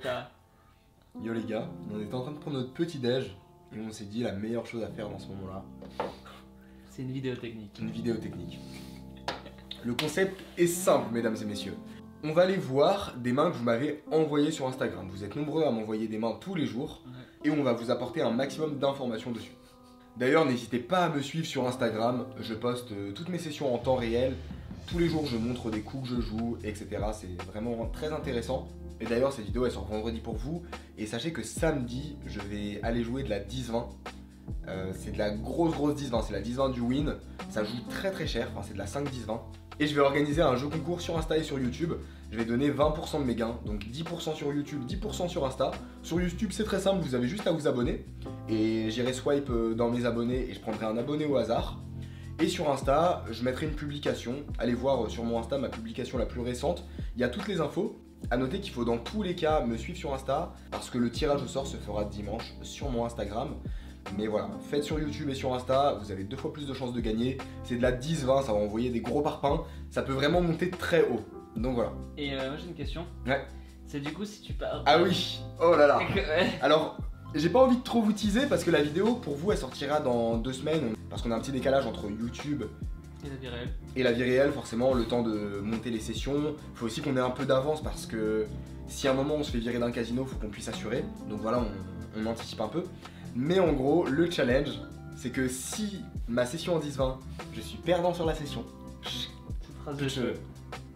Lucas. Yo les gars, on était en train de prendre notre petit déj et on s'est dit la meilleure chose à faire dans ce moment-là. C'est une vidéo technique. Une vidéo technique. Le concept est simple, mesdames et messieurs. On va aller voir des mains que vous m'avez envoyées sur Instagram. Vous êtes nombreux à m'envoyer des mains tous les jours et on va vous apporter un maximum d'informations dessus. D'ailleurs, n'hésitez pas à me suivre sur Instagram. Je poste toutes mes sessions en temps réel. Tous les jours, je montre des coups que je joue, etc. C'est vraiment très intéressant. Et d'ailleurs, cette vidéo, elle sort vendredi pour vous. Et sachez que samedi, je vais aller jouer de la 10-20. C'est de la grosse 10-20. C'est la 10-20 du win. Ça joue très cher. Enfin, c'est de la 5-10-20. Et je vais organiser un jeu concours sur Insta et sur YouTube. Je vais donner 20% de mes gains, donc 10% sur YouTube, 10% sur Insta. Sur YouTube, c'est très simple, vous avez juste à vous abonner. Et j'irai swipe dans mes abonnés et je prendrai un abonné au hasard. Et sur Insta, je mettrai une publication. Allez voir sur mon Insta ma publication la plus récente. Il y a toutes les infos. A noter qu'il faut dans tous les cas me suivre sur Insta parce que le tirage au sort se fera dimanche sur mon Instagram. Mais voilà, faites sur YouTube et sur Insta, vous avez 2 fois plus de chances de gagner. C'est de la 10-20, ça va envoyer des gros parpaings. Ça peut vraiment monter très haut. Donc voilà. Et moi j'ai une question. Ouais. C'est du coup si tu pars. Ah oui. Oh là là. Ouais. Alors, j'ai pas envie de trop vous teaser parce que la vidéo pour vous elle sortira dans 2 semaines. Parce qu'on a un petit décalage entre YouTube Et la vie réelle. et la vie réelle, forcément, le temps de monter les sessions. Faut aussi qu'on ait un peu d'avance parce que si à un moment on se fait virer d'un casino, faut qu'on puisse assurer. Donc voilà, on anticipe un peu. Mais en gros, le challenge, c'est que si ma session en 10-20, je suis perdant sur la session, Cette phrase de cheveux.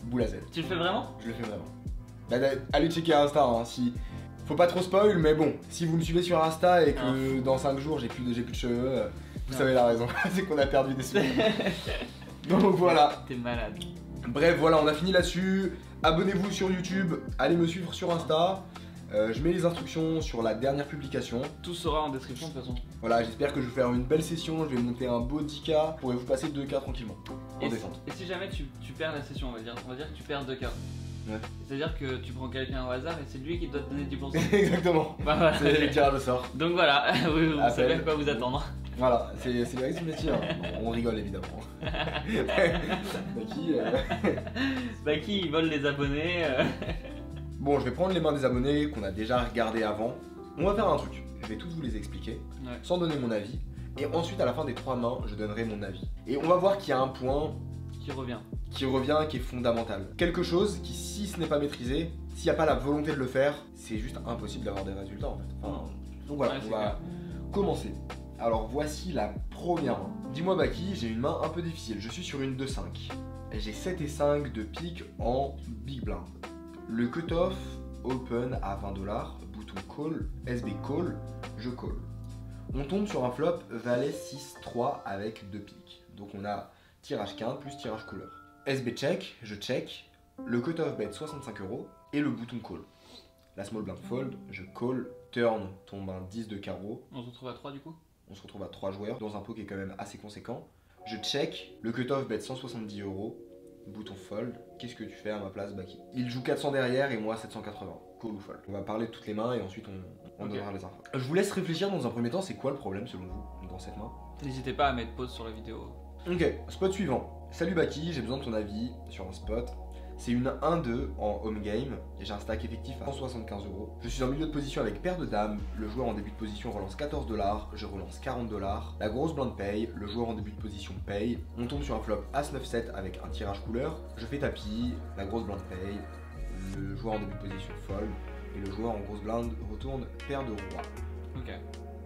boule à Z. Tu le fais vraiment? Je le fais vraiment. Bah, allez checker Insta, hein, si... Faut pas trop spoil, mais bon, si vous me suivez sur Insta et que dans 5 jours j'ai plus de cheveux, vous savez la raison, c'est qu'on a perdu des sous. Donc voilà. T'es malade. Bref, voilà, on a fini là-dessus. Abonnez-vous sur YouTube, allez me suivre sur Insta. Je mets les instructions sur la dernière publication. Tout sera en description de toute façon. Voilà, j'espère que je vais faire une belle session, je vais monter un beau 10K. Pourrez vous passer 2K tranquillement, en descente. Et si jamais tu perds la session, on va dire que tu perds 2K. Ouais. C'est-à-dire que tu prends quelqu'un au hasard et c'est lui qui doit te donner 10%. Exactement. Bah, voilà. C'est le tirage au sort. Donc voilà, vous Appel. savez à quoi vous attendre. Voilà, c'est le risque du métier. Hein. On rigole évidemment. Bah qui vole les abonnés Bon, je vais prendre les mains des abonnés qu'on a déjà regardé avant. On va faire un truc. Je vais tous vous les expliquer, sans donner mon avis. Et ensuite, à la fin des 3 mains, je donnerai mon avis. Et on va voir qu'il y a un point qui revient, qui est fondamental. Quelque chose qui, si ce n'est pas maîtrisé, s'il n'y a pas la volonté de le faire, c'est juste impossible d'avoir des résultats en fait. Enfin, donc voilà, on va commencer. Alors voici la première main. Dis-moi Baki, j'ai une main un peu difficile. Je suis sur une 2-5. J'ai 7 et 5 de pique en big blind. Le cutoff open à 20$, bouton call, SB call, je call. On tombe sur un flop valet 6-3 avec 2 piques. Donc on a tirage quinte plus tirage couleur. SB check, je check, le cutoff bet 65€ et le bouton call. La small blind fold, je call, turn tombe un 10 de carreau. On se retrouve à 3 du coup. On se retrouve à 3 joueurs dans un pot qui est quand même assez conséquent. Je check, le cutoff bet 170€, bouton fold. Qu'est-ce que tu fais à ma place Baki? Il joue 400 derrière et moi 780. Call ou fold. On va parler de toutes les mains et ensuite on donnera les infos. Je vous laisse réfléchir dans un premier temps, c'est quoi le problème selon vous dans cette main? N'hésitez pas à mettre pause sur la vidéo. Ok, spot suivant. Salut Baki, j'ai besoin de ton avis sur un spot. C'est une 1-2 en home game et j'ai un stack effectif à 175€. Je suis en milieu de position avec paire de dames. Le joueur en début de position relance 14$, je relance 40$. La grosse blinde paye, le joueur en début de position paye. On tombe sur un flop As-9-7 avec un tirage couleur. Je fais tapis, la grosse blinde paye. Le joueur en début de position fold et le joueur en grosse blinde retourne paire de roi. Ok.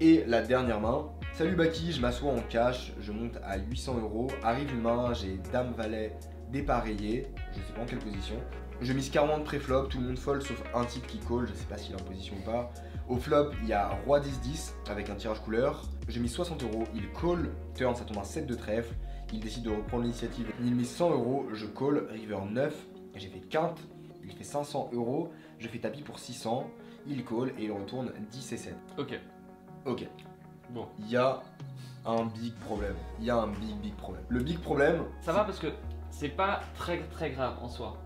Et la dernière main, salut Baki, je m'assois en cash, je monte à 800€, arrive une main, j'ai dame valet dépareillé, je sais pas en quelle position. Je mise 40 pré-flop, tout le monde fold sauf un type qui call, je sais pas s'il est en position ou pas. Au flop, il y a roi 10-10 avec un tirage couleur. J'ai mis 60€, il call, turn ça tombe un 7 de trèfle, il décide de reprendre l'initiative. Il mise 100€, je call, river 9, j'ai fait quinte, il fait 500€, je fais tapis pour 600, il call et il retourne 10 et 7. Ok. Ok. Bon. Il y a un big problème. Il y a un big problème. Le big problème... Ça va parce que c'est pas très grave en soi.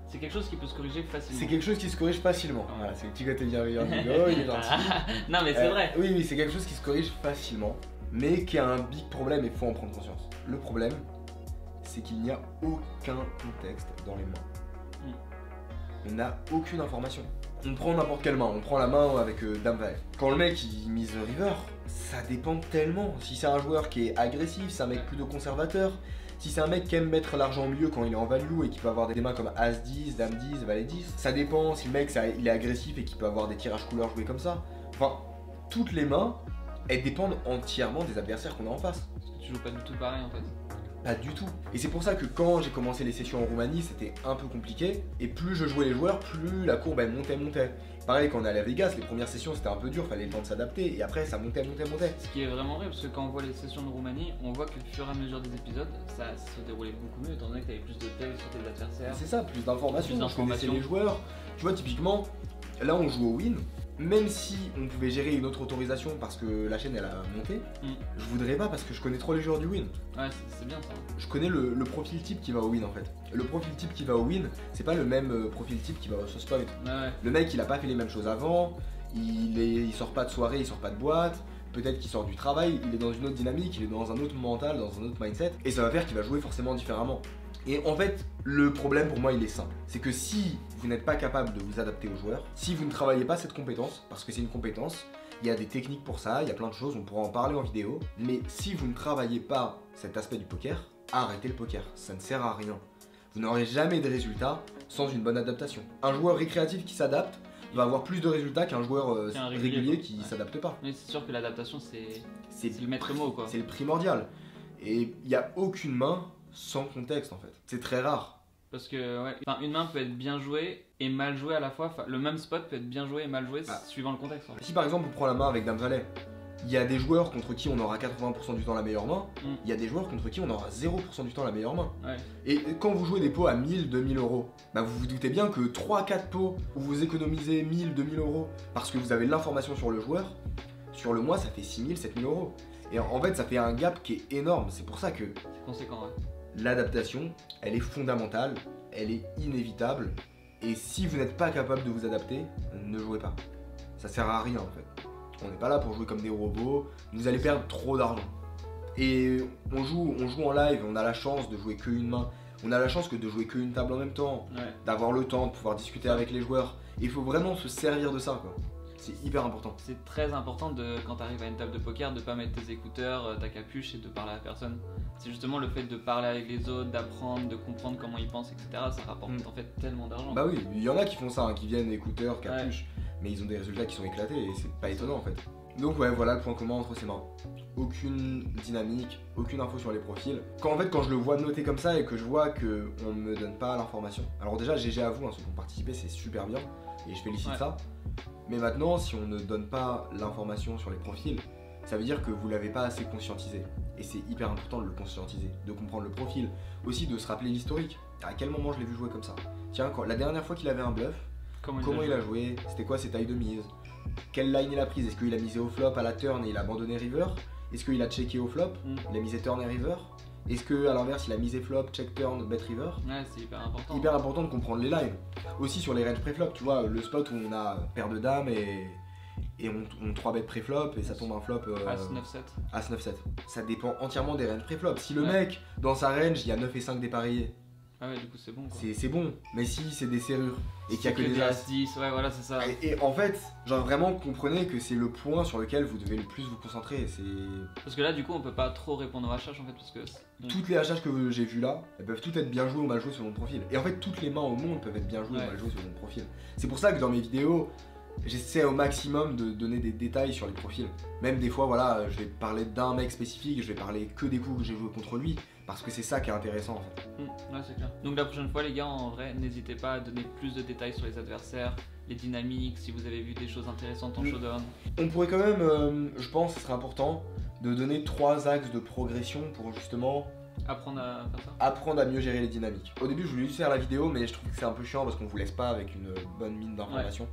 C'est quelque chose qui peut se corriger facilement. C'est quelque chose qui se corrige facilement. Voilà, c'est le petit côté bienveillant du gars, il est gentil. Non mais c'est vrai. Oui, c'est quelque chose qui se corrige facilement, mais qui a un big problème et il faut en prendre conscience. Le problème, c'est qu'il n'y a aucun contexte dans les mains. On n'a aucune information. On prend n'importe quelle main, on prend la main avec Dame Valet. Quand le mec il mise river, ça dépend tellement. Si c'est un joueur qui est agressif, c'est un mec plutôt conservateur. Si c'est un mec qui aime mettre l'argent au milieu quand il est en value et qui peut avoir des mains comme As 10, Dame 10, Valet 10, ça dépend. Si le mec il est agressif et qu'il peut avoir des tirages couleurs joués comme ça. Enfin, toutes les mains, elles dépendent entièrement des adversaires qu'on a en face. Parce que tu joues pas du tout pareil en fait. Pas du tout. Et c'est pour ça que quand j'ai commencé les sessions en Roumanie, c'était un peu compliqué. Et plus je jouais les joueurs, plus la courbe elle montait. Pareil, quand on allait à Vegas, les premières sessions c'était un peu dur, fallait le temps de s'adapter. Et après ça montait. Ce qui est vraiment vrai, parce que quand on voit les sessions de Roumanie, on voit que au fur et à mesure des épisodes, ça se déroulait beaucoup mieux, étant donné que t'avais plus de texte sur tes adversaires. C'est ça, plus d'informations. Je connaissais les joueurs. Tu vois, typiquement, là on joue au win. Même si on pouvait gérer une autre autorisation parce que la chaîne elle a monté, je voudrais pas parce que je connais trop les joueurs du win. Ouais, c'est bien ça. Je connais le profil type qui va au win en fait. Le profil type qui va au win, c'est pas le même profil type qui va au sauce point. Ouais. Le mec il a pas fait les mêmes choses avant, il sort pas de soirée, il sort pas de boîte, peut-être qu'il sort du travail, il est dans une autre dynamique, il est dans un autre mental, dans un autre mindset, et ça va faire qu'il va jouer forcément différemment. Et en fait, le problème pour moi il est simple. C'est que si vous n'êtes pas capable de vous adapter aux joueurs, si vous ne travaillez pas cette compétence, parce que c'est une compétence, il y a des techniques pour ça, il y a plein de choses, on pourra en parler en vidéo, mais si vous ne travaillez pas cet aspect du poker, arrêtez le poker, ça ne sert à rien. Vous n'aurez jamais de résultats sans une bonne adaptation. Un joueur récréatif qui s'adapte va avoir plus de résultats qu'un joueur régulier qui s'adapte pas. Mais c'est sûr que l'adaptation c'est le maître mot quoi. C'est le primordial. Et il n'y a aucune main sans contexte en fait. C'est très rare. Parce que ouais, une main peut être bien jouée et mal jouée à la fois. Le même spot peut être bien joué et mal joué suivant le contexte. En fait. Si par exemple on prend la main avec Dame Valet, il y a des joueurs contre qui on aura 80% du temps la meilleure main, il y a des joueurs contre qui on aura 0% du temps la meilleure main. Ouais. Et quand vous jouez des pots à 1000, 2000 euros, bah vous vous doutez bien que 3-4 pots où vous économisez 1000, 2000 euros parce que vous avez l'information sur le joueur, sur le mois ça fait 6000, 7000 euros. Et en fait ça fait un gap qui est énorme, c'est pour ça que... C'est conséquent ouais. L'adaptation, elle est fondamentale, elle est inévitable, et si vous n'êtes pas capable de vous adapter, ne jouez pas. Ça sert à rien en fait. On n'est pas là pour jouer comme des robots, vous allez perdre trop d'argent. Et on joue en live, on a la chance de jouer qu'une main, on a la chance de jouer qu'une table en même temps, d'avoir le temps de pouvoir discuter avec les joueurs. Et il faut vraiment se servir de ça quoi. C'est hyper important. C'est très important quand tu arrives à une table de poker de pas mettre tes écouteurs, ta capuche et de parler à la personne. C'est justement le fait de parler avec les autres, d'apprendre, de comprendre comment ils pensent, etc. Ça rapporte en fait tellement d'argent. Bah oui, il y en a qui font ça, qui viennent écouteurs, capuche, mais ils ont des résultats qui sont éclatés et c'est pas étonnant en fait. Donc ouais, voilà le point commun entre ces mains. Aucune dynamique, aucune info sur les profils. Quand je le vois noter comme ça et que je vois qu'on me donne pas l'information. Alors déjà, GG à vous, ceux qui ont participé, c'est super bien et je félicite ça. Mais maintenant, si on ne donne pas l'information sur les profils, ça veut dire que vous l'avez pas assez conscientisé. Et c'est hyper important de le conscientiser, de comprendre le profil, aussi de se rappeler l'historique. À quel moment je l'ai vu jouer comme ça? Tiens, la dernière fois qu'il avait un bluff, comment il a joué? C'était quoi ses tailles de mise? Quelle line il a prise? Est-ce qu'il a misé au flop à la turn et il a abandonné river? Est-ce qu'il a checké au flop? Il a misé turn et river? Est-ce que à l'inverse il a misé flop, check turn, bet river? Ouais, c'est hyper important. Hyper important de comprendre les lines. Aussi sur les ranges pré-flop, tu vois, le spot où on a paire de dames et on 3 bet pré-flop et ça tombe un flop As 9-7. Ça dépend entièrement des ranges pré-flop. Si le mec, dans sa range, il y a 9 et 5 dépareillés. Ah ouais, du coup c'est bon quoi. C'est bon, mais si c'est des serrures et qu'il y a que des As 10, ouais voilà c'est ça. Et en fait, genre vraiment comprenez que c'est le point sur lequel vous devez le plus vous concentrer. Parce que là du coup on peut pas trop répondre aux HH en fait parce que... Toutes les HH que j'ai vues là, elles peuvent toutes être bien jouées ou mal jouées sur mon profil. Et en fait toutes les mains au monde peuvent être bien jouées ou mal jouées sur mon profil. C'est pour ça que dans mes vidéos, j'essaie au maximum de donner des détails sur les profils. Même des fois, voilà, je vais parler d'un mec spécifique, je vais parler que des coups que j'ai joué contre lui, parce que c'est ça qui est intéressant en fait. Ouais, c'est clair. Donc la prochaine fois les gars, en vrai, n'hésitez pas à donner plus de détails sur les adversaires, les dynamiques, si vous avez vu des choses intéressantes en showdown. On pourrait quand même, je pense que ce serait important, de donner 3 axes de progression pour justement... Apprendre à faire ça. Apprendre à mieux gérer les dynamiques. Au début je voulais juste faire la vidéo, mais je trouve que c'est un peu chiant parce qu'on vous laisse pas avec une bonne mine d'informations.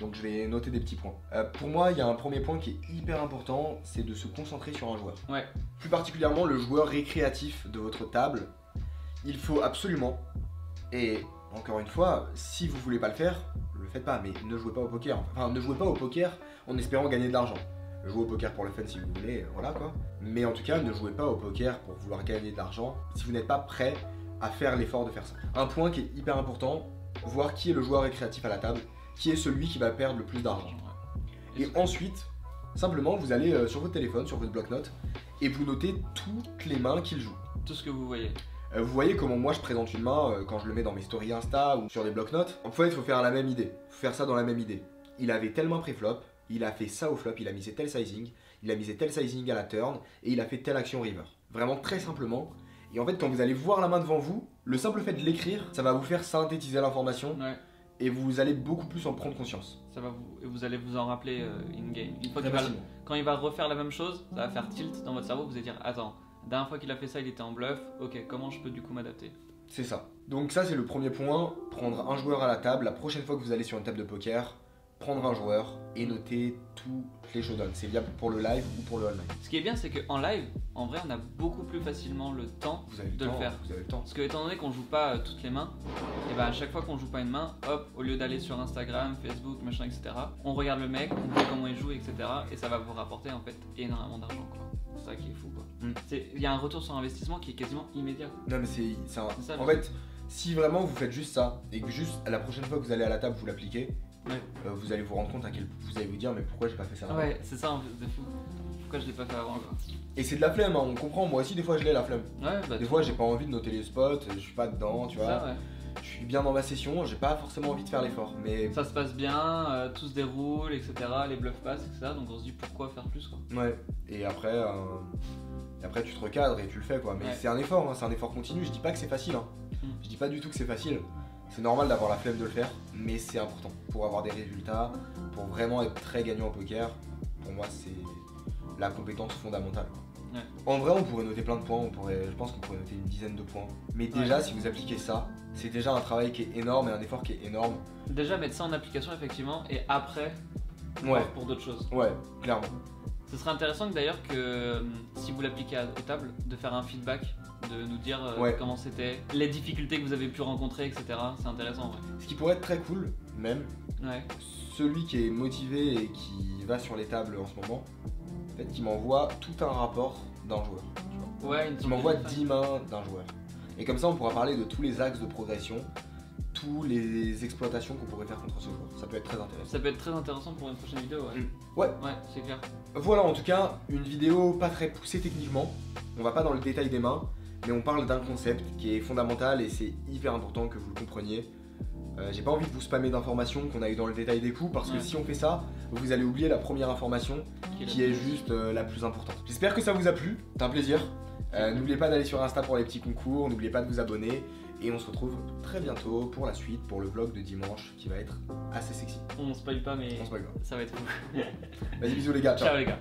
Donc je vais noter des petits points. Pour moi, il y a un premier point qui est hyper important, c'est de se concentrer sur un joueur. Plus particulièrement le joueur récréatif de votre table. Il faut absolument, et encore une fois, si vous voulez pas le faire, le faites pas, mais ne jouez pas au poker. Enfin, ne jouez pas au poker en espérant gagner de l'argent. Jouez au poker pour le fun si vous voulez, voilà quoi. Mais en tout cas, ne jouez pas au poker pour vouloir gagner de l'argent si vous n'êtes pas prêt à faire l'effort de faire ça. Un point qui est hyper important, voir qui est le joueur récréatif à la table. qui est celui qui va perdre le plus d'argent. Ouais. Et ensuite, simplement, vous allez sur votre téléphone, sur votre bloc-notes, et vous notez toutes les mains qu'il joue. Tout ce que vous voyez. Vous voyez comment moi je présente une main quand je le mets dans mes stories Insta ou sur des bloc-notes. En fait, il faut faire la même idée. Il faut faire ça dans la même idée. Il avait telle main pré-flop, il a fait ça au flop, il a misé tel sizing, il a misé tel sizing à la turn, et il a fait telle action river. Vraiment très simplement. Et en fait, quand vous allez voir la main devant vous, le simple fait de l'écrire, ça va vous faire synthétiser l'information. Ouais. Et vous allez beaucoup plus en prendre conscience. Ça va vous allez vous en rappeler in-game. Une fois Très qu'il va, facilement. quand il va refaire la même chose, ça va faire tilt dans votre cerveau, vous allez dire attends, la dernière fois qu'il a fait ça il était en bluff, ok comment je peux du coup m'adapter. C'est ça. Donc ça c'est le premier point, prendre un joueur à la table. La prochaine fois que vous allez sur une table de poker, prendre un joueur et noter toutes les showdowns. C'est viable pour le live ou pour le online. Ce qui est bien c'est qu'en live, en vrai on a beaucoup plus facilement le temps Vous avez de le faire. Vous avez le temps. Parce que étant donné qu'on joue pas toutes les mains, et ben à chaque fois qu'on joue pas une main, hop, au lieu d'aller sur Instagram, Facebook, machin, etc., on regarde le mec, on voit comment il joue, etc. Et ça va vous rapporter en fait énormément d'argent quoi. C'est ça qui est fou quoi. Il y a un retour sur investissement qui est quasiment immédiat. Non mais c'est ça. Ça, En fait, si vraiment vous faites juste ça et que juste la prochaine fois que vous allez à la table vous l'appliquez, Ouais. vous allez vous rendre compte vous allez vous dire mais pourquoi j'ai pas fait ça avant. Ouais, c'est ça en fait, c'est fou. Pourquoi je l'ai pas fait avant quoi. Et c'est de la flemme, hein, on comprend. Moi aussi des fois je l'ai la flemme. Ouais, bah Des fois j'ai pas envie de noter les spots, je suis pas dedans, tu vois. ça, ouais. Je suis bien dans ma session, j'ai pas forcément envie de faire l'effort. Mais Ça se passe bien, tout se déroule, etc. Les bluffs passent, etc. Donc on se dit pourquoi faire plus quoi. ouais. Et après tu te recadres et tu le fais quoi. Mais Ouais. c'est un effort, hein, c'est un effort continu. Je dis pas que c'est facile. Hein. Je dis pas du tout que c'est facile. C'est normal d'avoir la flemme de le faire, mais c'est important pour avoir des résultats, pour vraiment être très gagnant au poker. Pour moi, c'est la compétence fondamentale. Ouais. En vrai, on pourrait noter plein de points. Je pense qu'on pourrait noter une dizaine de points. Mais déjà, si vous appliquez ça, c'est déjà un travail qui est énorme et un effort qui est énorme. Déjà mettre ça en application effectivement et après Ouais, voir pour d'autres choses. ouais, clairement. Ce serait intéressant d'ailleurs que si vous l'appliquez aux tables, de faire un feedback, de nous dire Ouais. comment c'était, les difficultés que vous avez pu rencontrer, etc. C'est intéressant en vrai. Ce qui pourrait être très cool, même, Ouais. celui qui est motivé et qui va sur les tables en ce moment, en fait, qui m'envoie tout un rapport d'un joueur. Tu vois. Ouais, une Qui sorte m'envoie de- 10 mains d'un joueur. Et comme ça, on pourra parler de tous les axes de progression, tous les exploitations qu'on pourrait faire contre ce joueur. Ça peut être très intéressant. Ça peut être très intéressant pour une prochaine vidéo, ouais. Ouais. Ouais, c'est clair. Voilà, en tout cas, une vidéo pas très poussée techniquement. On va pas dans le détail des mains, mais on parle d'un concept qui est fondamental et c'est hyper important que vous le compreniez. J'ai pas envie de vous spammer d'informations qu'on a eu dans le détail des coups parce que Ouais. si on fait ça, vous allez oublier la première information qui est juste la plus importante. J'espère que ça vous a plu, c'est un plaisir. N'oubliez pas d'aller sur Insta pour les petits concours, n'oubliez pas de vous abonner et on se retrouve très bientôt pour la suite, pour le vlog de dimanche qui va être assez sexy. On spoil pas mais On se voit. ça va être fou. Vas-y, bisous les gars, ciao. Ciao les gars.